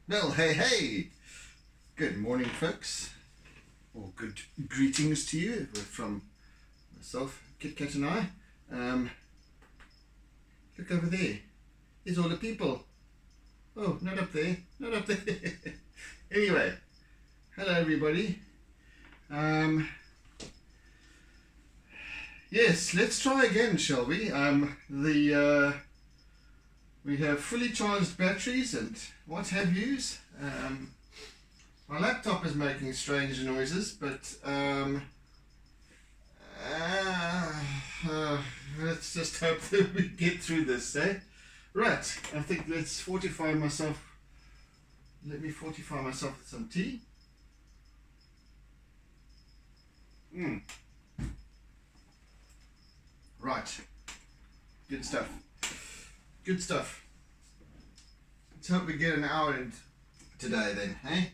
Well, hey, good morning, folks, or good greetings to you from myself, Kit Kat, and I. Look over there. There's all the people. Oh, not up there, not up there. Anyway, hello everybody. Yes, let's try again, shall we? We have fully charged batteries and what have yous. My laptop is making strange noises, but let's just hope that we get through this, eh? Right, I think let's fortify myself. Let me fortify myself with some tea. Right, good stuff. Good stuff. Let's hope we get an hour in today then, eh?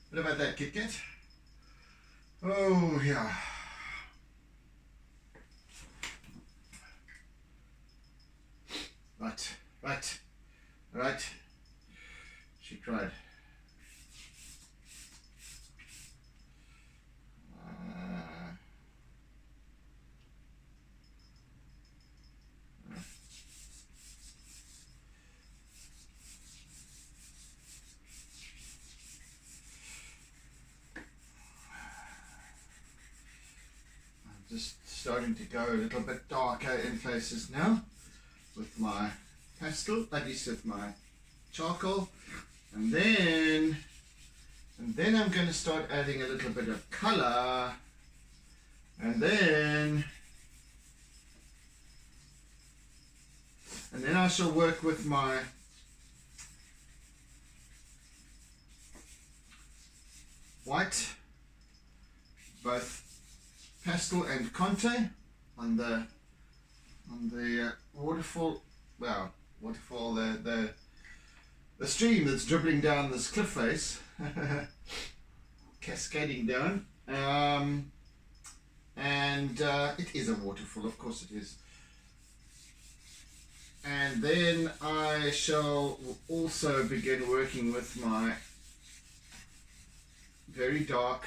What about that, Kit Kat? Oh, yeah. Right. She cried. Just starting to go a little bit darker in places now with my pastel, at least with my charcoal, and then I'm going to start adding a little bit of color, and then I shall work with my white, both pastel and conte on the waterfall. Well, waterfall, the stream that's dribbling down this cliff face, cascading down, and it is a waterfall, of course it is. And then I shall also begin working with my very dark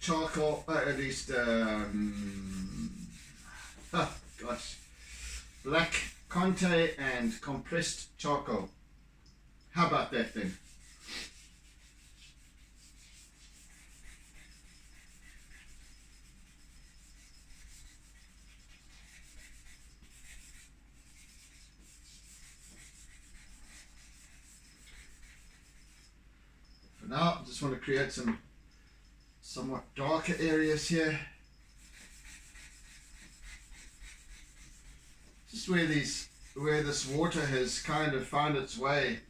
charcoal, at least black conte and compressed charcoal. How about that then? For now, I just want to create some somewhat darker areas here. Just where this water has kind of found its way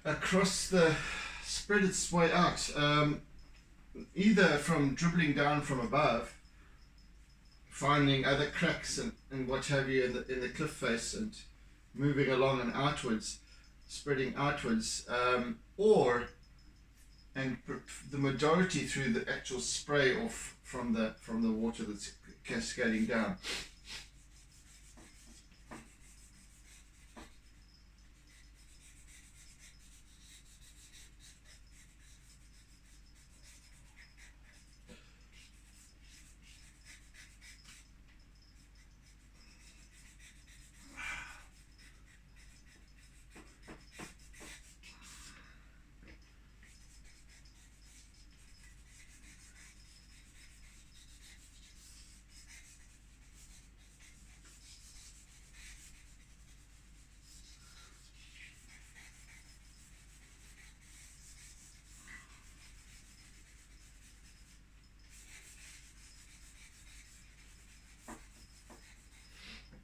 across spread its way out, either from dribbling down from above, finding other cracks and what have you in the cliff face and moving along and outwards, spreading outwards, and the majority through the actual spray off from the water that's cascading down.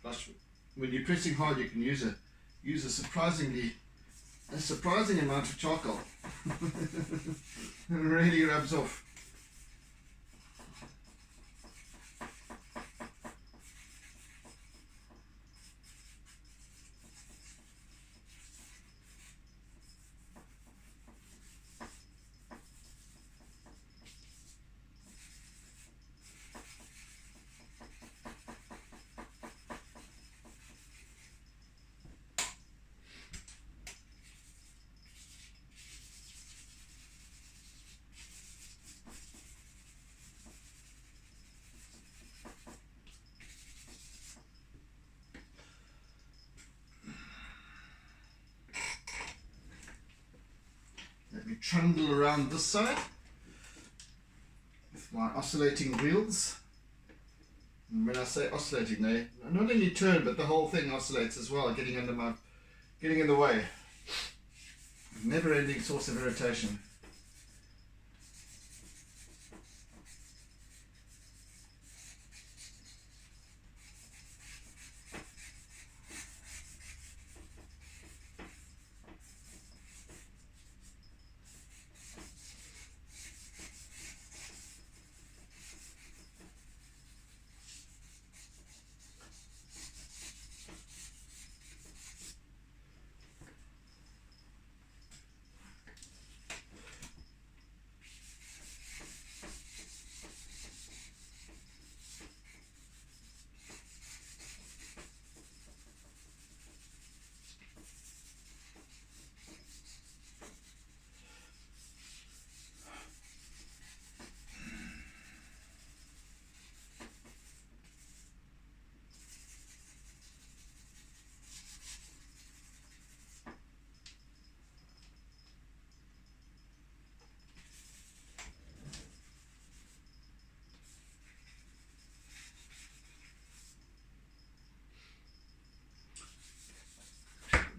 Plus, when you're pressing hard, you can use a surprising amount of charcoal. It really rubs off. trundle around this side with my oscillating wheels. And when I say oscillating, they not only turn, but the whole thing oscillates as well, getting in the way. Never-ending source of irritation.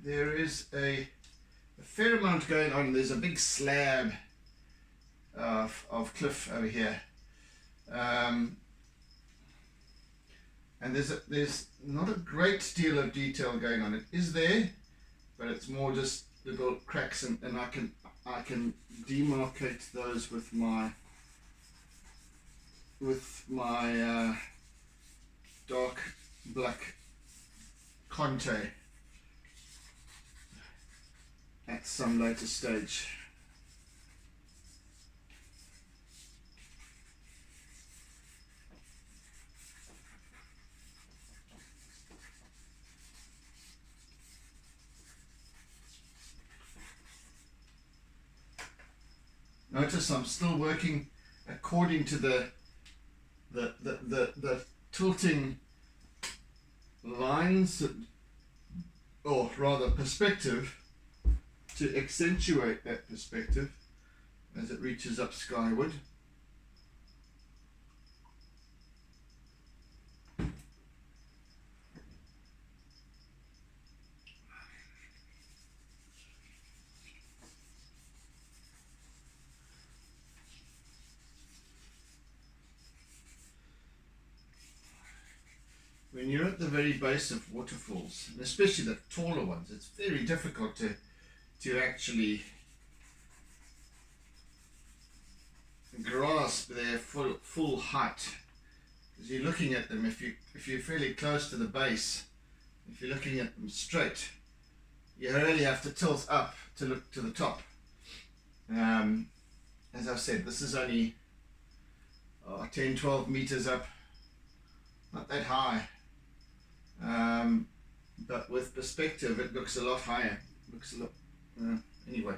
There is a fair amount going on. There's a big slab of cliff over here, and there's not a great deal of detail going on. It is there, but it's more just little cracks, and I can demarcate those with my dark black Conte at some later stage. Notice I'm still working according to the tilting lines, or rather perspective, to accentuate that perspective as it reaches up skyward. When you're at the very base of waterfalls, and especially the taller ones, it's very difficult to actually grasp their full height, because you're looking at them, if you're fairly close to the base, if you're looking at them straight, you really have to tilt up to look to the top. As I've said, this is only 10-12 meters up, not that high, but with perspective it looks a lot higher. Looks a lot anyway.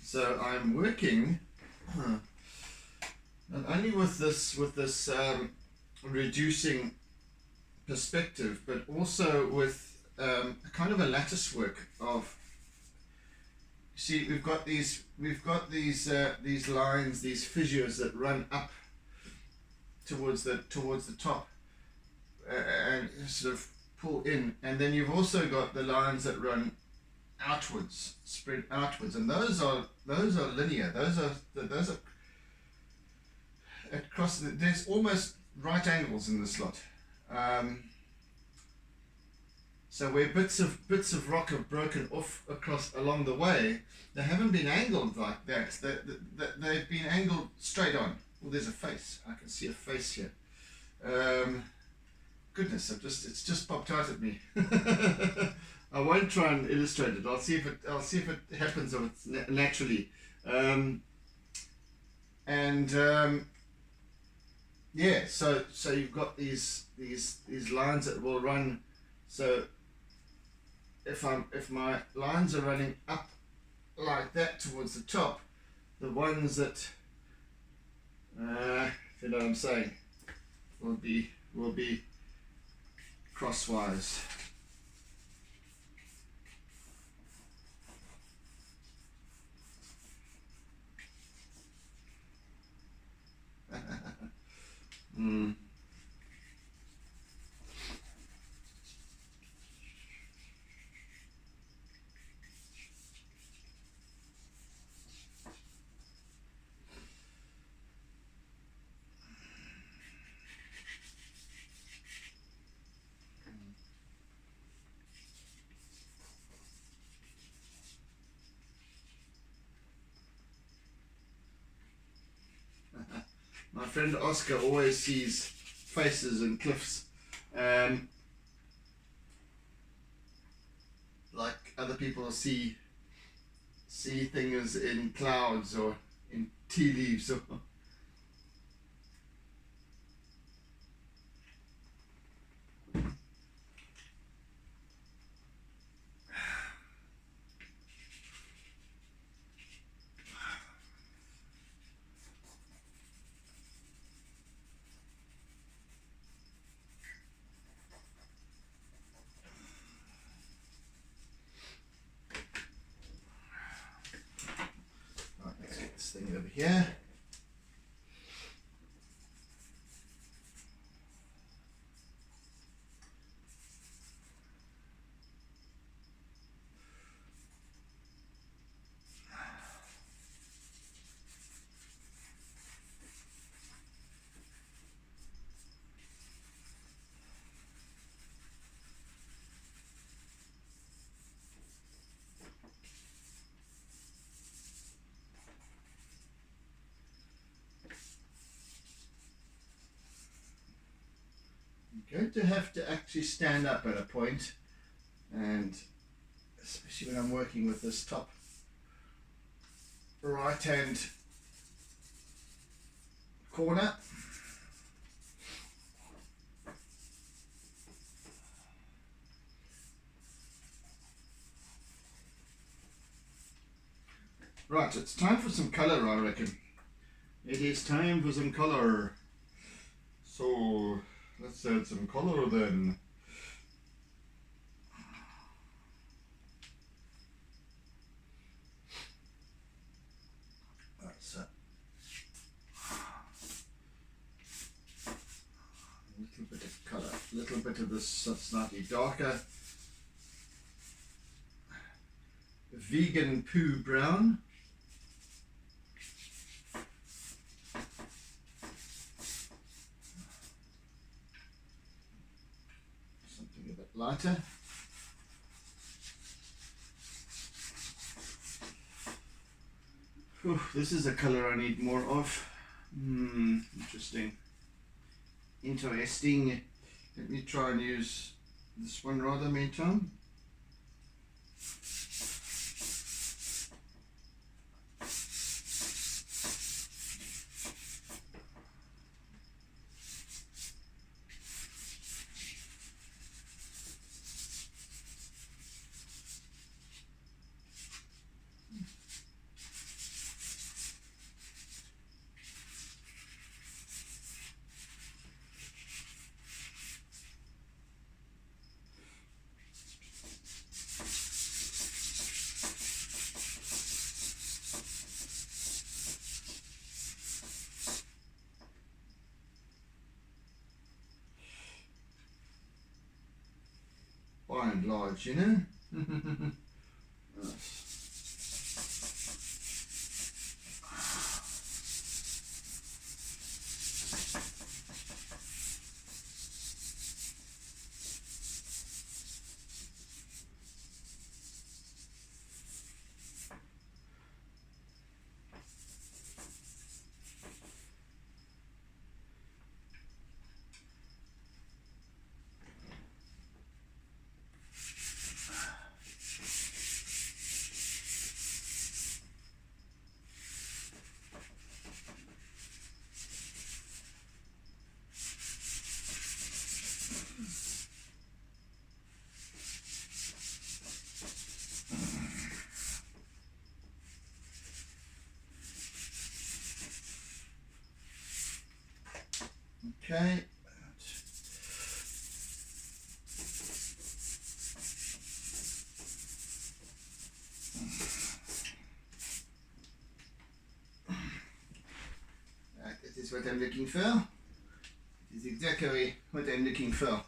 So I'm working not only with this reducing perspective, but also with a kind of a lattice work of, see, we've got these lines, these fissures that run up towards the top and sort of pull in, and then you've also got the lines that run outwards, spread outwards, and those are linear. Those are across. There's almost right angles in this lot. So where bits of rock have broken off along the way, they haven't been angled like that. They've been angled straight on. Well, there's a face. I can see a face here. Goodness, it's just popped out at me. I won't try and illustrate it. I'll see if it happens or it's naturally. Yeah. So you've got these lines that will run. So if my lines are running up like that towards the top, the ones that If you know what I'm saying. Will be crosswise. Mm. My friend Oscar always sees faces in cliffs, like other people see things in clouds or in tea leaves. Or right, let's get this thing over here. I'm going to have to actually stand up at a point, and especially when I'm working with this top right hand corner. Right, it's time for some colour, I reckon. It is time for some colour. So let's add some colour then. That's a little bit of colour, a little bit of this slightly darker vegan poo brown. Something a bit lighter. Whew, this is a colour I need more of. Interesting. Interesting. Let me try and use this one rather meantime. By and large, you know. Okay. That is what I'm looking for. It is exactly what I'm looking for.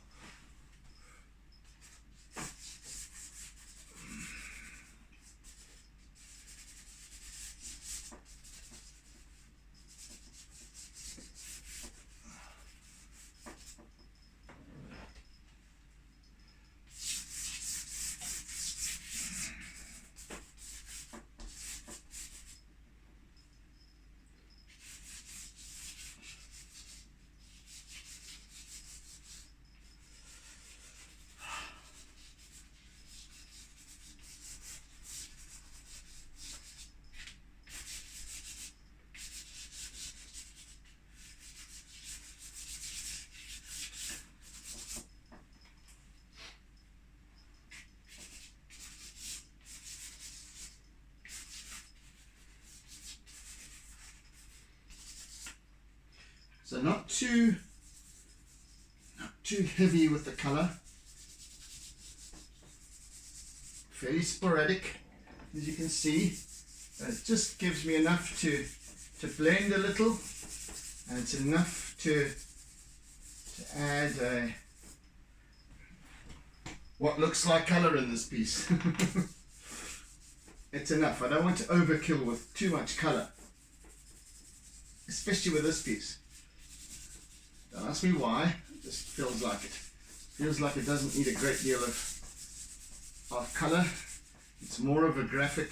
So not too heavy with the colour. Fairly sporadic, as you can see. It just gives me enough to blend a little, and it's enough to add what looks like colour in this piece. It's enough. I don't want to overkill with too much colour, especially with this piece. Don't ask me why. It just feels like it. Feels like it doesn't need a great deal of colour. It's more of a graphic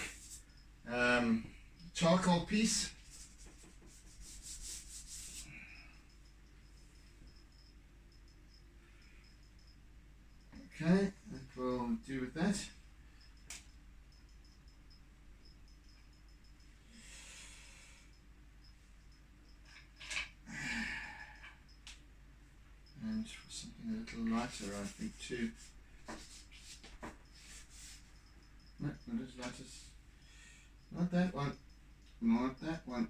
charcoal piece. Okay, that will do with that. And for something a little lighter, I think too. No, not as light as, not that one, not that one.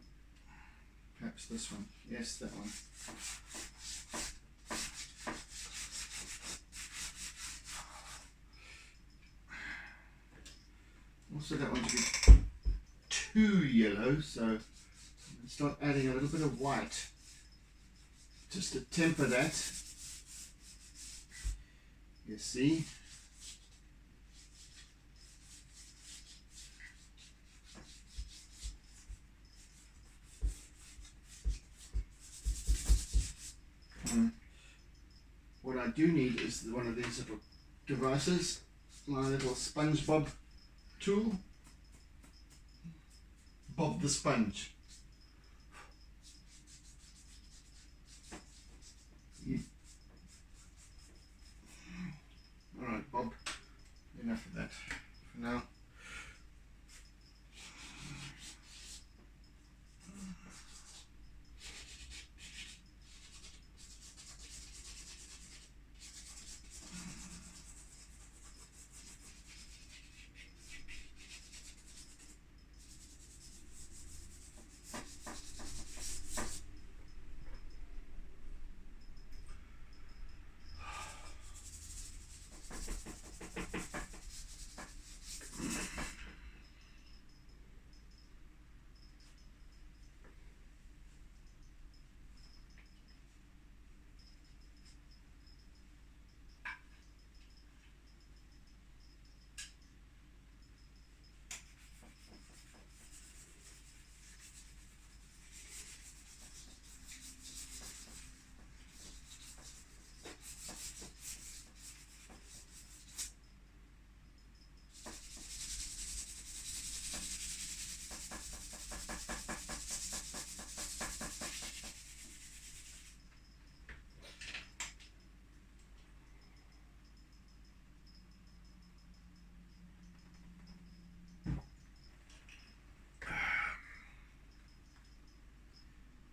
Perhaps this one. Yes, that one. Also don't want to be too yellow, so I'm going to start adding a little bit of white just to temper that. You see? What I do need is one of these little devices, my little SpongeBob tool. Bob the sponge. Alright, Bob, enough of that for now.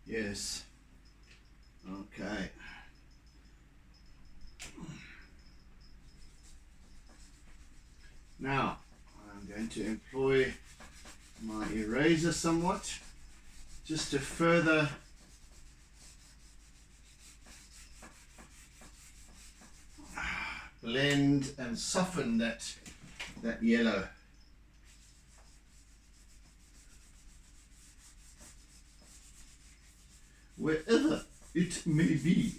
Yes. Okay. Now, I'm going to employ my eraser somewhat, just to further blend and soften that yellow. Wherever it may be.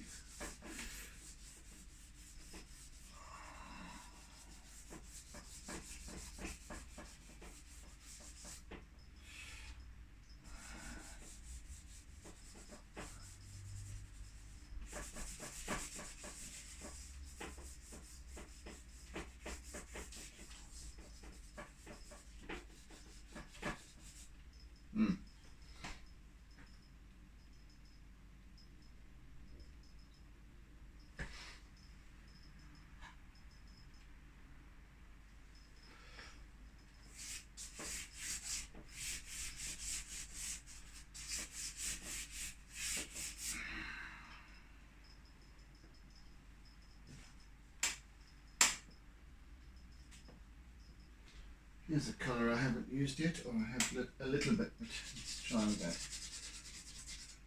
Here's a colour I haven't used yet, or I have a little bit, but let's try that.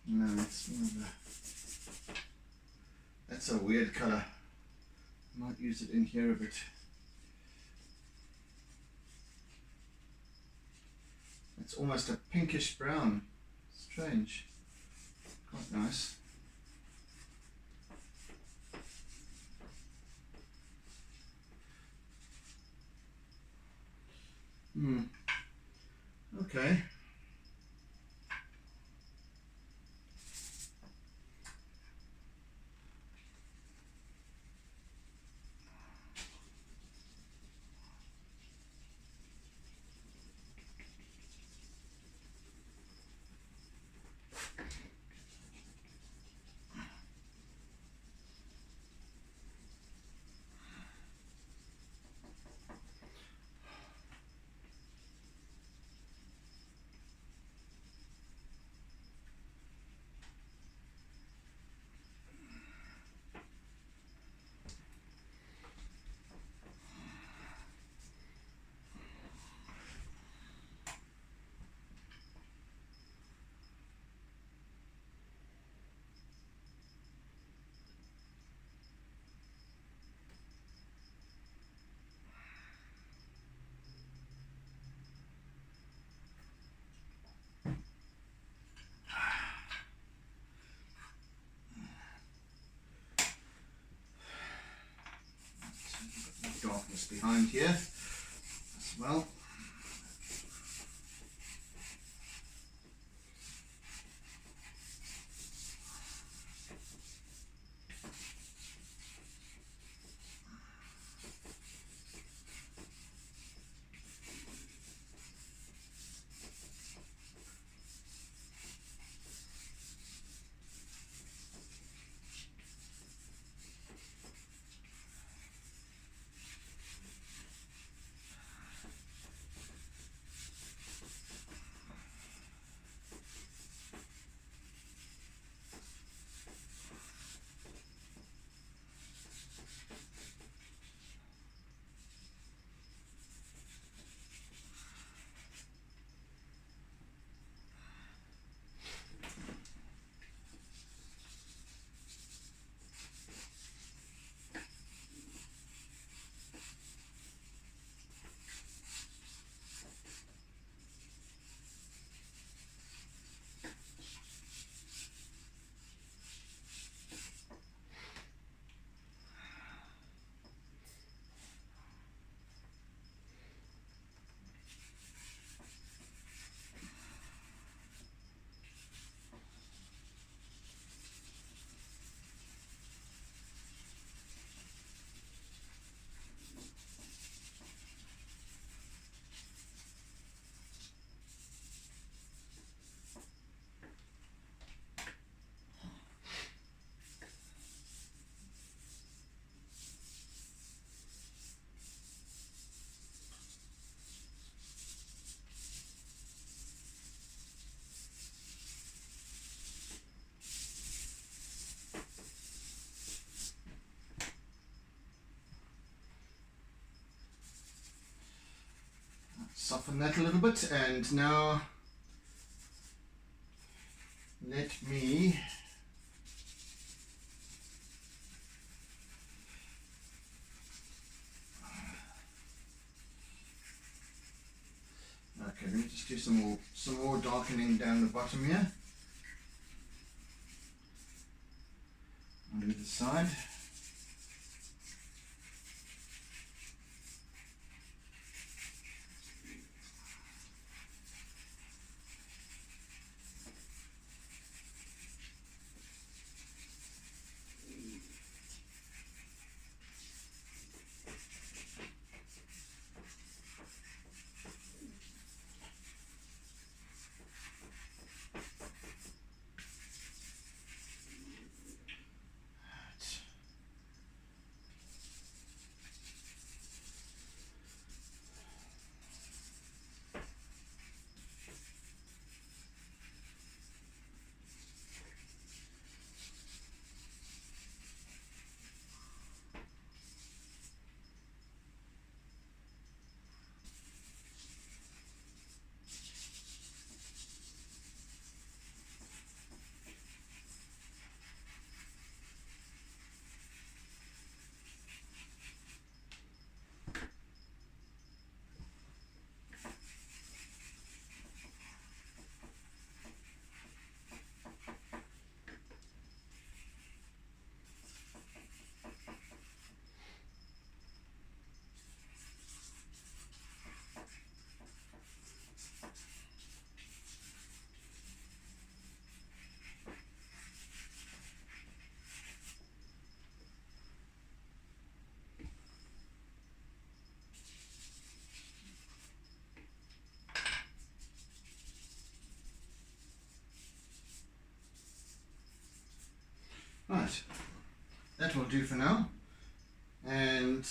No, it's more of a... That's a weird colour. Might use it in here a bit. It's almost a pinkish brown. Strange. Quite nice. Okay. Darkness behind here as well. Soften that a little bit, and now let me Let's do some more darkening down the bottom here. On either side. Right, that will do for now. And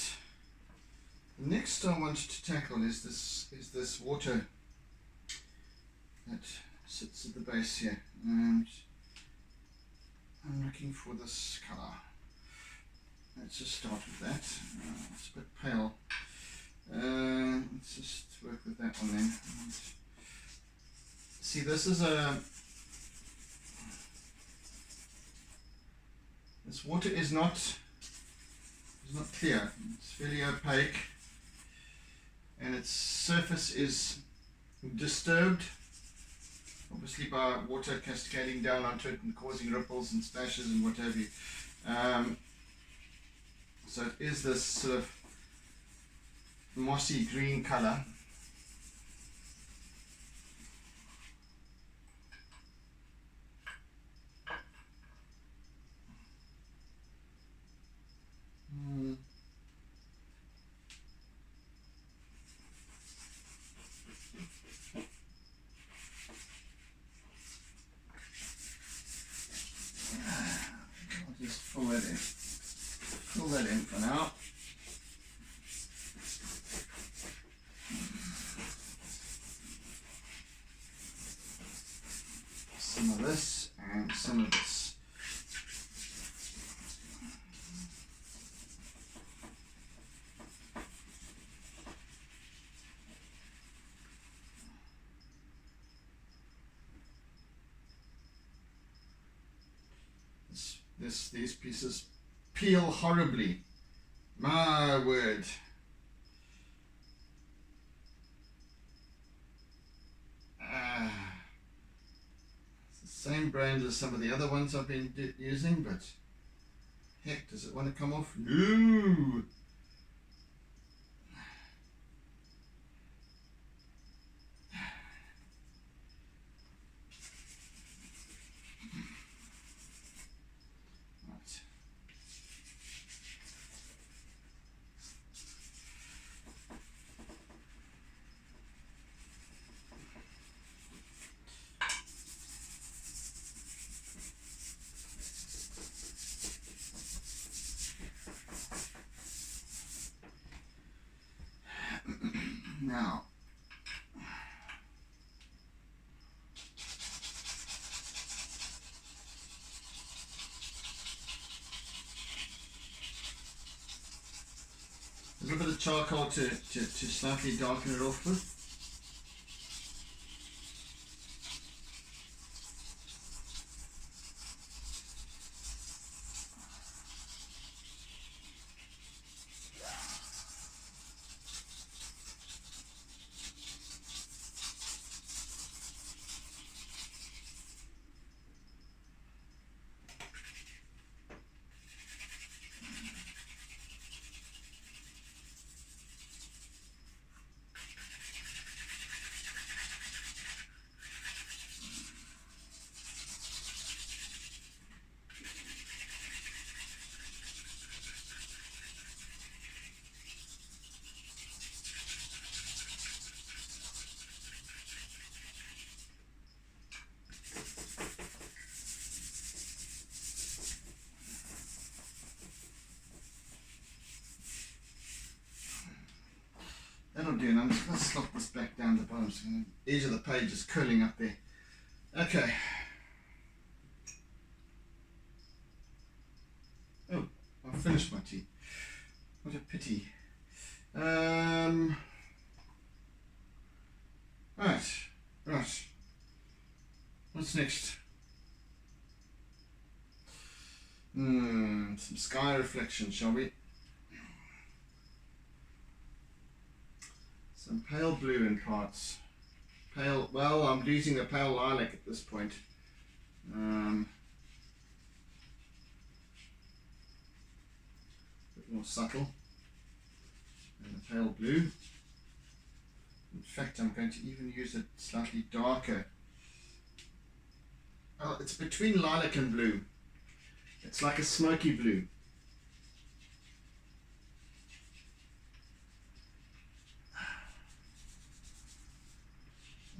the next I wanted to tackle is this water that sits at the base here, and I'm looking for this colour. Let's just start with that. It's a bit pale. Let's just work with that one then. And see, this water is not clear. It's fairly opaque, and its surface is disturbed, obviously, by water cascading down onto it and causing ripples and splashes and what have you. So it is this sort of mossy green colour. I'll just fill that in for now. Some of this and some of this. These pieces peel horribly. My word. It's the same brand as some of the other ones I've been using, but heck, does it want to come off? No! Now, a little bit of charcoal to slightly darken it off with. that'll do. And I'm just going to slot this back down the bottom. So the edge of the page is curling up there. Okay. Oh, I've finished my tea. What a pity. Right. What's next? Some sky reflection, shall we? Some pale blue in parts. Pale, well, I'm using a pale lilac at this point. A bit more subtle. And a pale blue. In fact, I'm going to even use it slightly darker. Oh, it's between lilac and blue. It's like a smoky blue.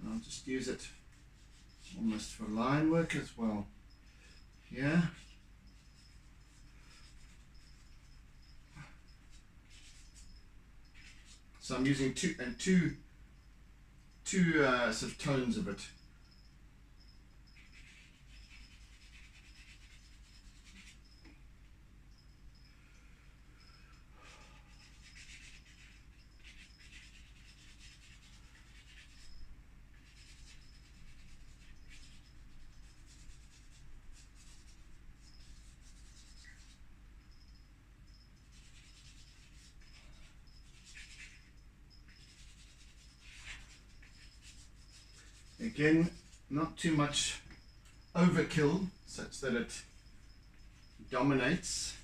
I'll just use it almost for line work as well. Yeah. So I'm using two sort of tones of it. Again, not too much overkill such that it dominates.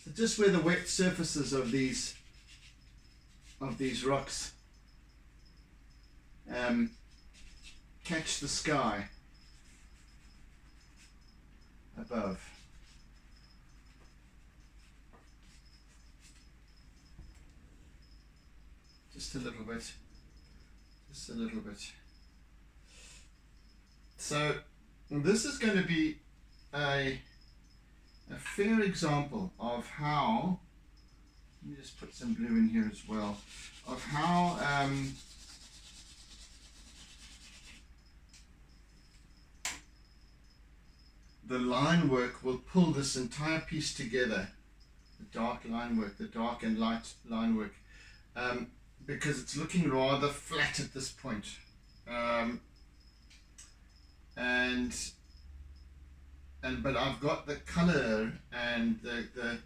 So just where the wet surfaces of these rocks catch the sky above. Just a little bit. Just a little bit. So this is going to be a fair example of how, let me just put some blue in here as well, of how the line work will pull this entire piece together, the dark line work, the dark and light line work, because it's looking rather flat at this point. But I've got the color and the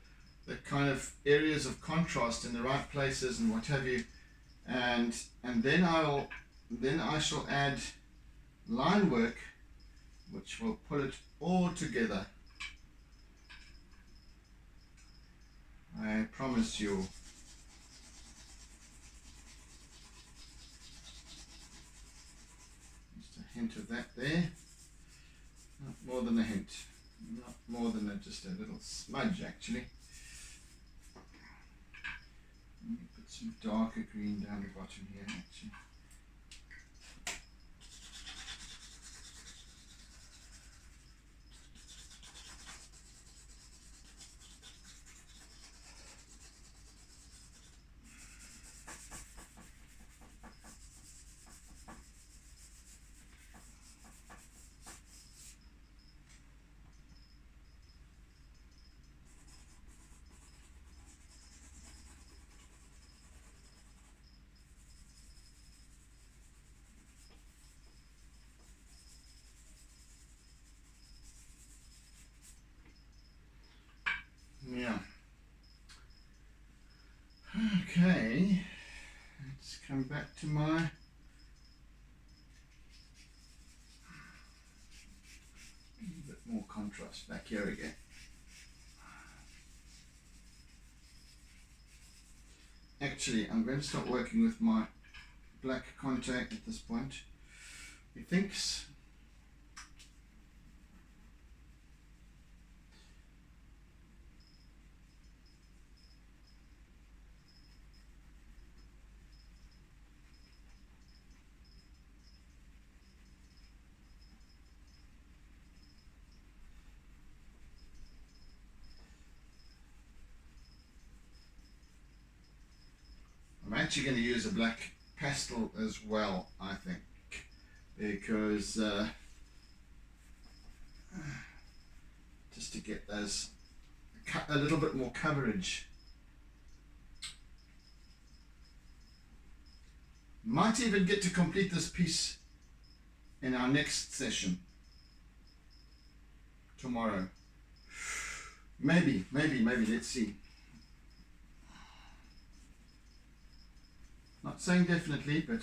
kind of areas of contrast in the right places and what have you, and then I shall add line work which will pull it all together. I promise you. Just a hint of that there. Not more than a hint. Not more than just a little smudge, actually. Let me put some darker green down the bottom here, actually. Yeah. Okay. Let's come back to my a bit more contrast back here again. Actually, I'm going to start working with my black contact at this point. Methinks actually going to use a black pastel as well, I think, because just to get those a little bit more coverage. Might even get to complete this piece in our next session tomorrow. Maybe, let's see. Not saying definitely, but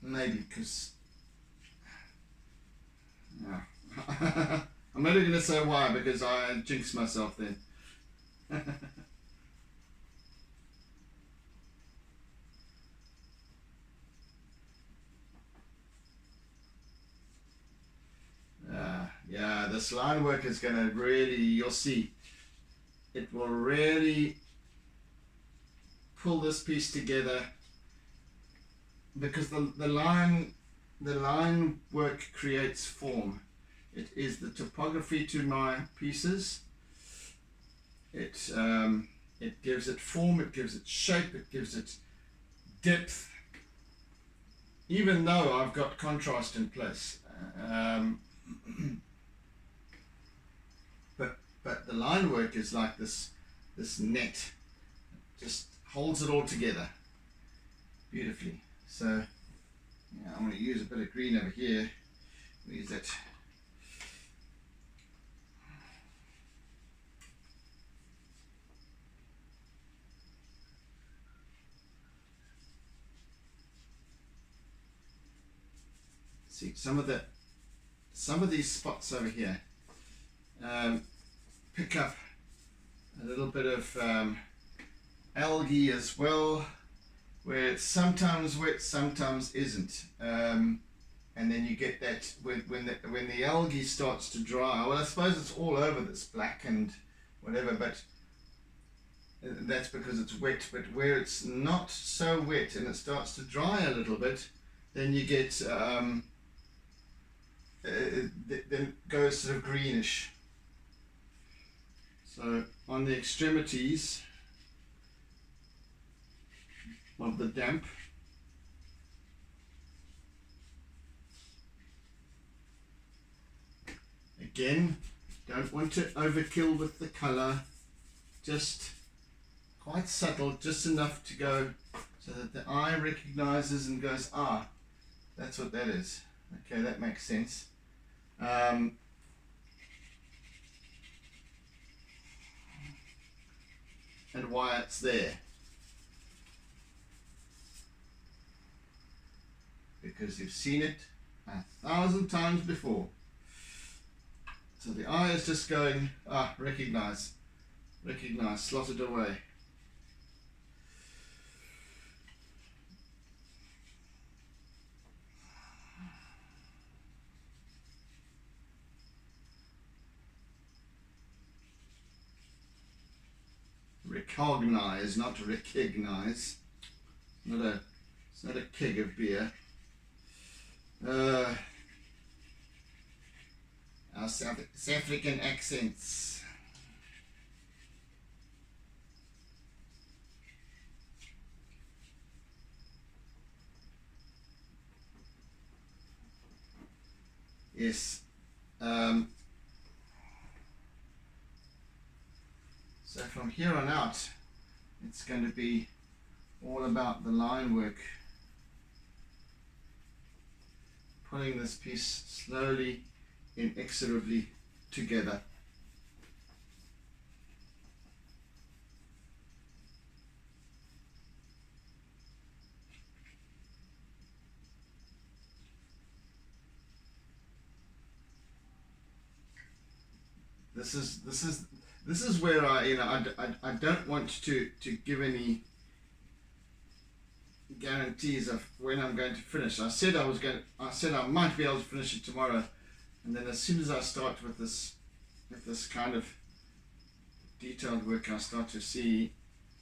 maybe, because yeah. I'm not going to say why, because I jinx myself then. Yeah, this line work is going to really, you'll see, it will really pull this piece together, because the line work creates form. It is the topography to my pieces. It gives it form, it gives it shape, it gives it depth, even though I've got contrast in place. But the line work is like this net, just holds it all together beautifully. So yeah, I'm going to use a bit of green over here. Where is it? See some of these spots over here. Pick up a little bit of algae as well, where it's sometimes wet, sometimes isn't, and then you get that when the algae starts to dry. Well, I suppose it's all over this black and whatever, but that's because it's wet. But where it's not so wet and it starts to dry a little bit, then you get then it goes sort of greenish. So on the extremities of the damp, again, don't want to overkill with the color, just quite subtle, just enough to go so that the eye recognizes and goes, ah, that's what that is. Okay, that makes sense. And why it's there. Because you've seen it 1,000 times before. So the eye is just going, ah, recognize, slot it away. Recognize, not recognize. It's not a keg of beer. Our South African accents. Yes. So from here on out, it's going to be all about the line work. Pulling this piece slowly, inexorably together. This is where I don't want to give any guarantees of when I'm going to finish. I said I might be able to finish it tomorrow, and then as soon as I start with this kind of detailed work, I start to see,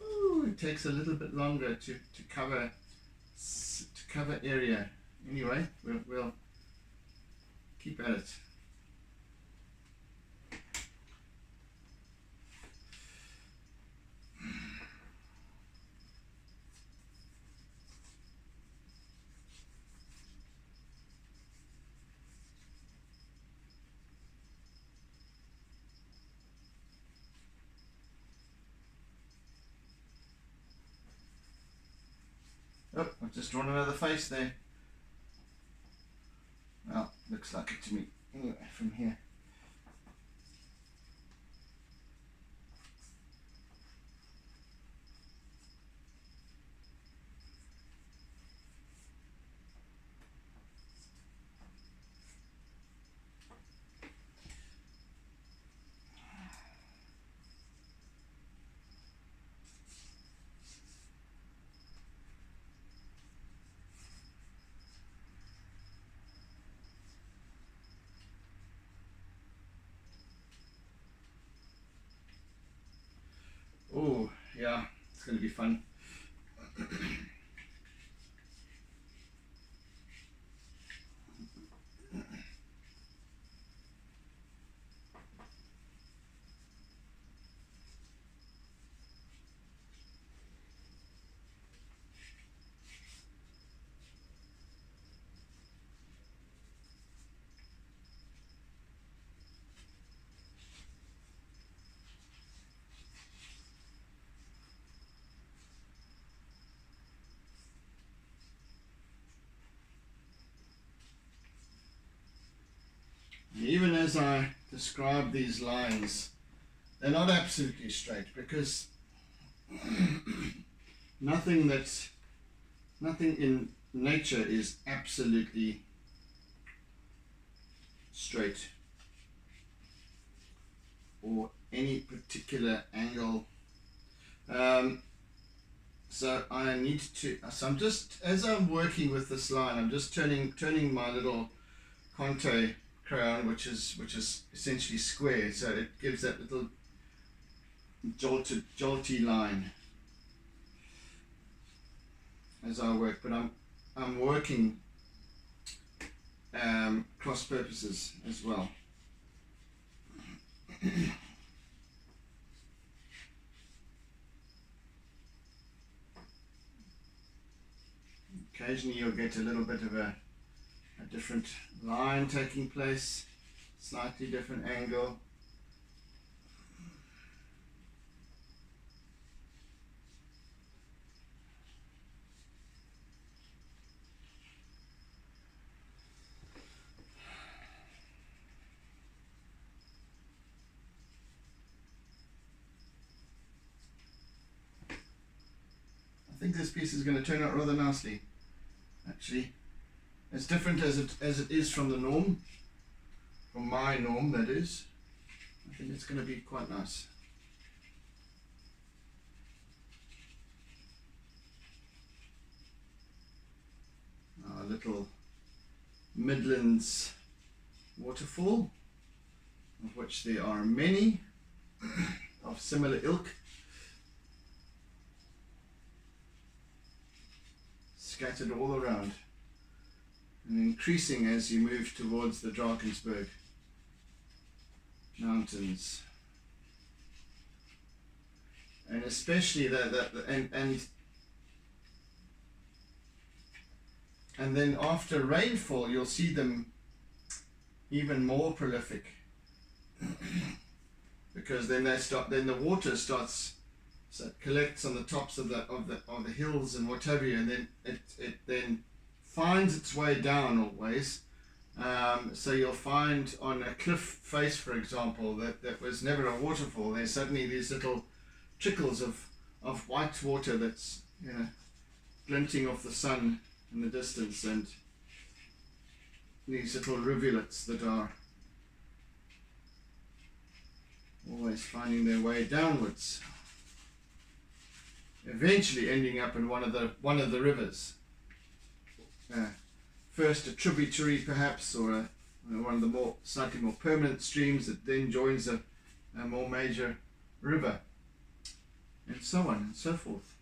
ooh, it takes a little bit longer to cover area. Anyway, we'll keep at it. Oh, I've just drawn another face there. Well, looks like it to me. Anyway, from here. Oh, yeah, it's going to be fun. Even as I describe these lines, they're not absolutely straight, because nothing in nature is absolutely straight or any particular angle. So I'm just, as I'm working with this line, I'm just turning my little Conte crayon, which is essentially square, so it gives that little jolty line as I work. But I'm working cross purposes as well. Occasionally you'll get a little bit of a different line taking place, slightly different angle. I think this piece is going to turn out rather nicely, actually. As different as it is from the norm, from my norm, that is. I think it's going to be quite nice. Our little Midlands waterfall, of which there are many of similar ilk, scattered all around, and increasing as you move towards the Drakensberg mountains, and especially and then after rainfall you'll see them even more prolific, because then the water starts, so it collects on the tops of the hills and what have you, and then it then finds its way down always. So you'll find on a cliff face, for example, that was never a waterfall, there's suddenly these little trickles of white water that's, you know, glinting off the sun in the distance, and these little rivulets that are always finding their way downwards, eventually ending up in one of the rivers. First a tributary perhaps, or one of the slightly more permanent streams that then joins a more major river, and so on and so forth.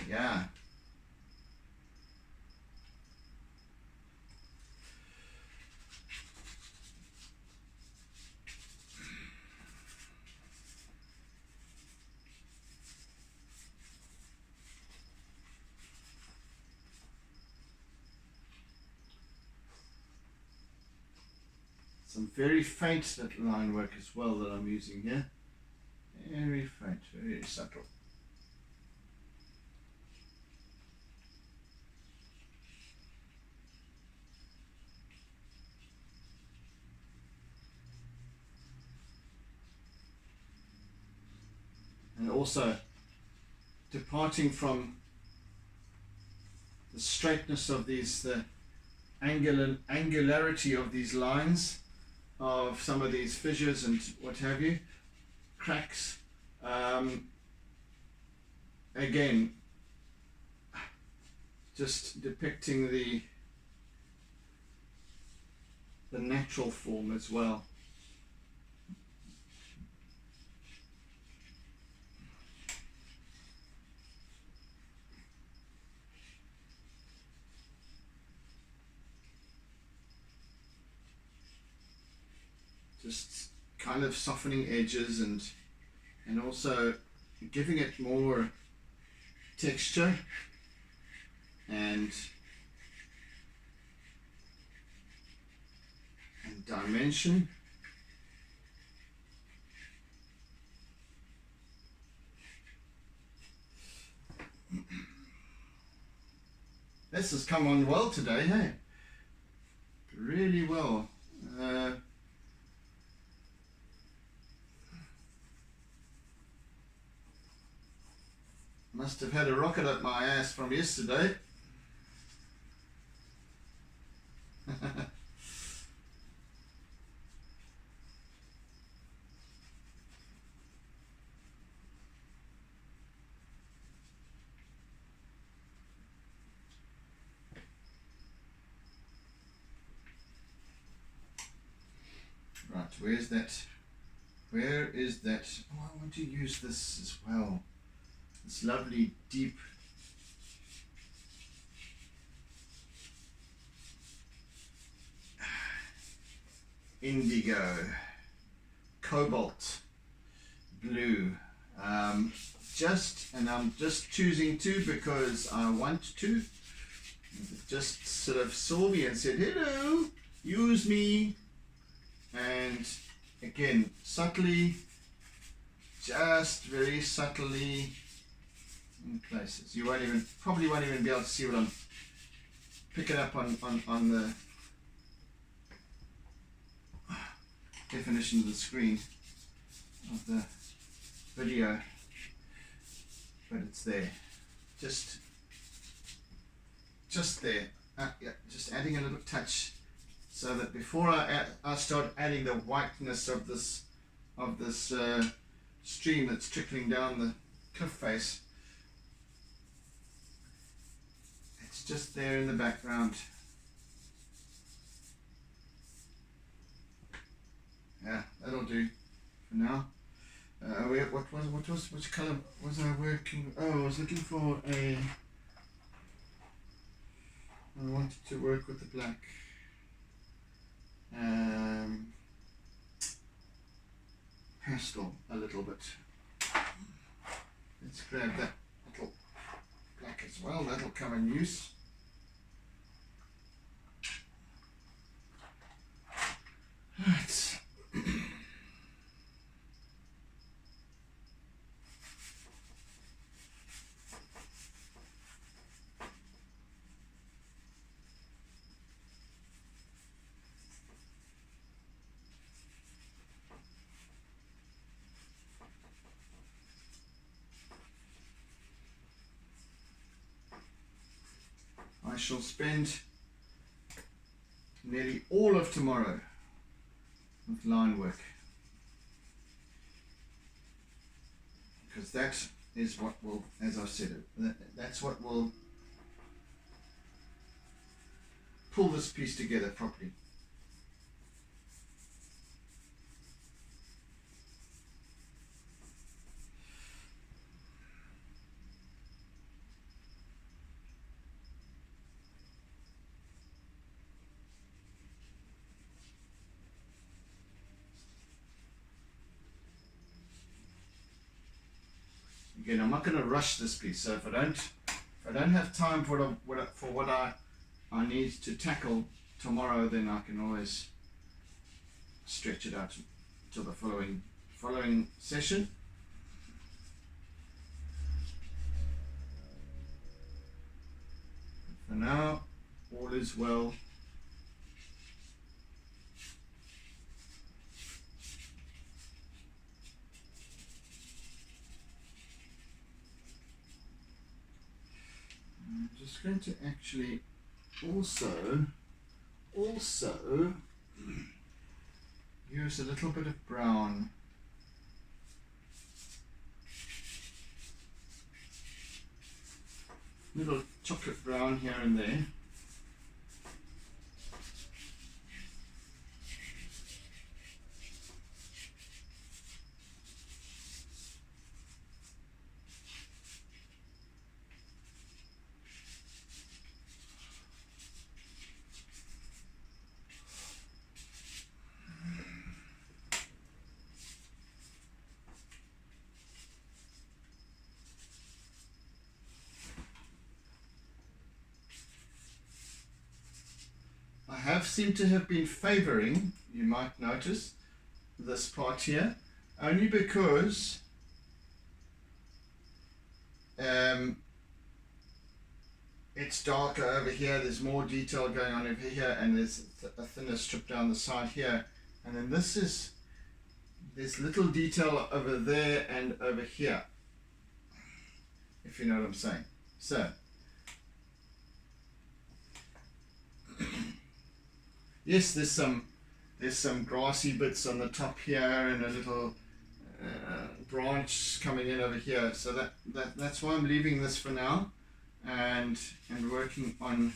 Yeah. some very faint little line work as well that I'm using here. Very faint, very subtle. And also departing from the straightness of these, the angularity of these lines, of some of these fissures and what have you, cracks. Again, just depicting the natural form as well. Just kind of softening edges and also giving it more texture and dimension. This has come on well today, hey? Really well. Must have had a rocket up my ass from yesterday. Right, where's that? Where is that? Oh, I want to use this as well. This lovely deep indigo, cobalt blue. And I'm just choosing two because I want to. It just sort of saw me and said, hello, use me. And again, subtly, just very subtly in places. You probably won't even be able to see what I'm picking up on the definition of the screen of the video, but it's there, just there. Yeah, just adding a little touch so that before I start adding the whiteness of this stream that's trickling down the cliff face, it's just there in the background. Yeah, that'll do for now. Which colour was I working? Oh, I was looking for I wanted to work with the black. Pastel a little bit. Let's grab that little black as well. That'll come in use. Right. I shall spend nearly all of tomorrow with line work, because that is what will, as I've said, that's what will pull this piece together properly. Again, I'm not going to rush this piece, so if I don't have time for what I need to tackle tomorrow, then I can always stretch it out till the following session. For now, all is well. I'm just going to actually also use a little bit of brown. Little chocolate brown here and there. Seem to have been favoring, you might notice, this part here, only because it's darker over here, there's more detail going on over here, and there's a thinner strip down the side here, and then there's little detail over there and over here, if you know what I'm saying. So yes, there's some grassy bits on the top here and a little branch coming in over here. So that's why I'm leaving this for now, and working on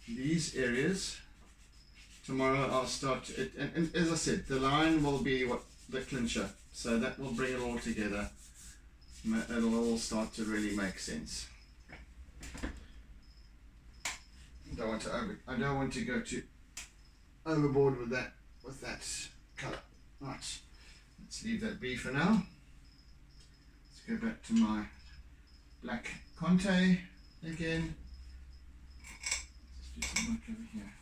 these areas. Tomorrow I'll start it, and as I said, the line will be what the clincher. So that will bring it all together. It'll all start to really make sense. I don't want to go too overboard with that colour. Right, let's leave that be for now. Let's go back to my black Conte again. Let's do some work over here.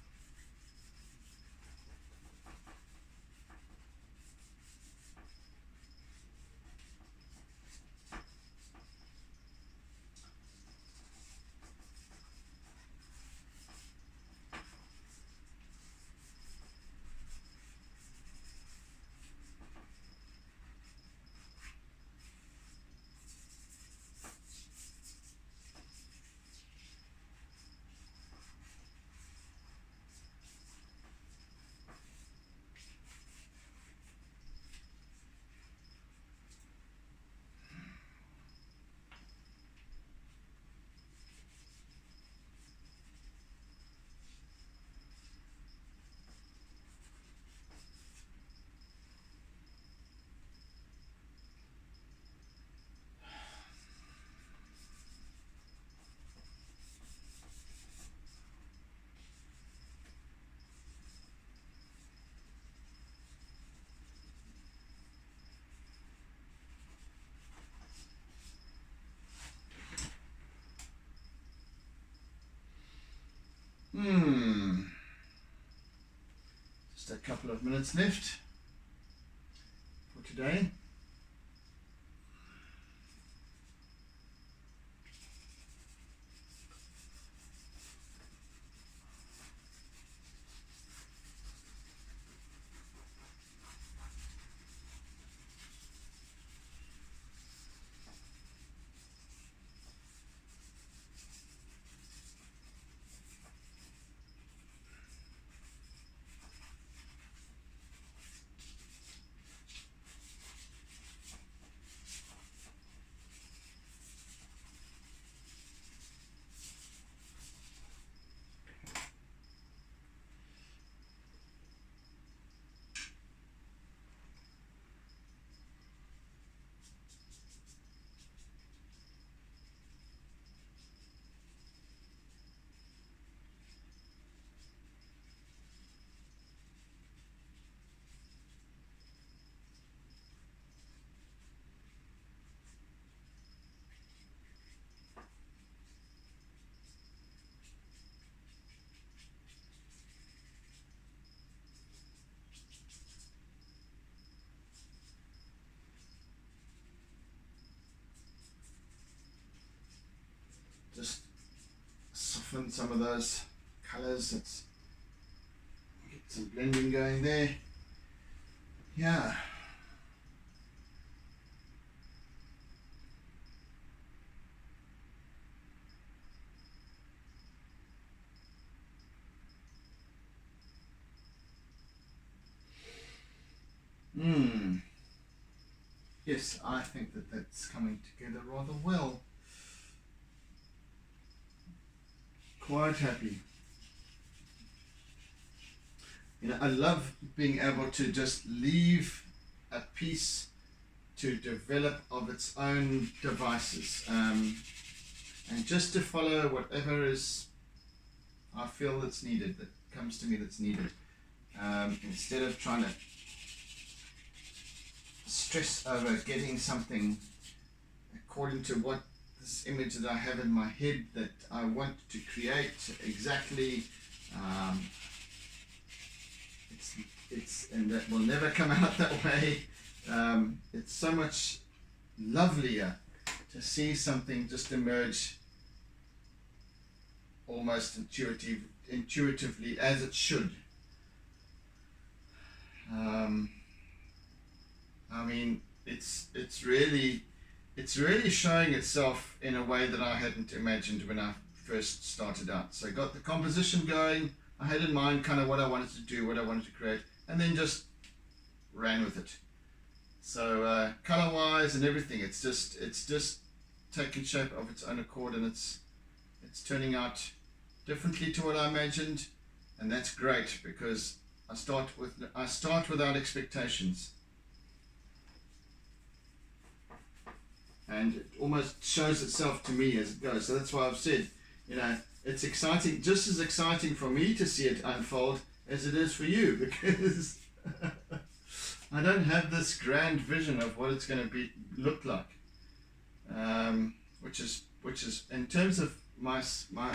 Just a couple of minutes left for today. soften some of those colors. Let's get some blending going there. Yeah. Yes, I think that that's coming together rather well. Quite happy. You know, I love being able to just leave a piece to develop of its own devices, and just to follow whatever is I feel that's needed, that comes to me that's needed, instead of trying to stress over getting something according to what this image that I have in my head that I want to create exactly. And that will never come out that way. It's so much lovelier to see something just emerge almost intuitively as it should. I mean, it's really showing itself in a way that I hadn't imagined when I first started out. So I got the composition going. I had in mind kind of what I wanted to do, what I wanted to create, and then just ran with it. So color-wise and everything, it's just taking shape of its own accord, and it's turning out differently to what I imagined, and that's great because I start without expectations. And it almost shows itself to me as it goes. So that's why I've said, you know, it's exciting, just as exciting for me to see it unfold as it is for you, because I don't have this grand vision of what it's going to look like, which is in terms of my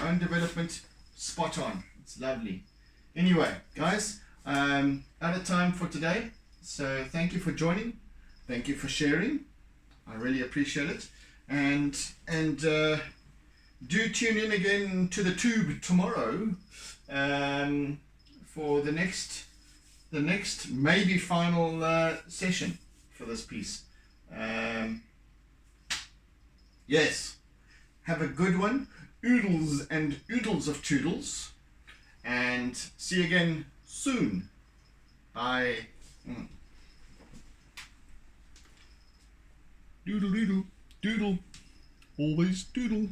own development, spot on. It's lovely. Anyway, guys, out of time for today. So thank you for joining. Thank you for sharing. I really appreciate it, and do tune in again to the tube tomorrow for the next maybe final session for this piece. Yes, have a good one. Oodles and oodles of toodles, and see you again soon. Bye. Doodle doodle doodle, always doodle.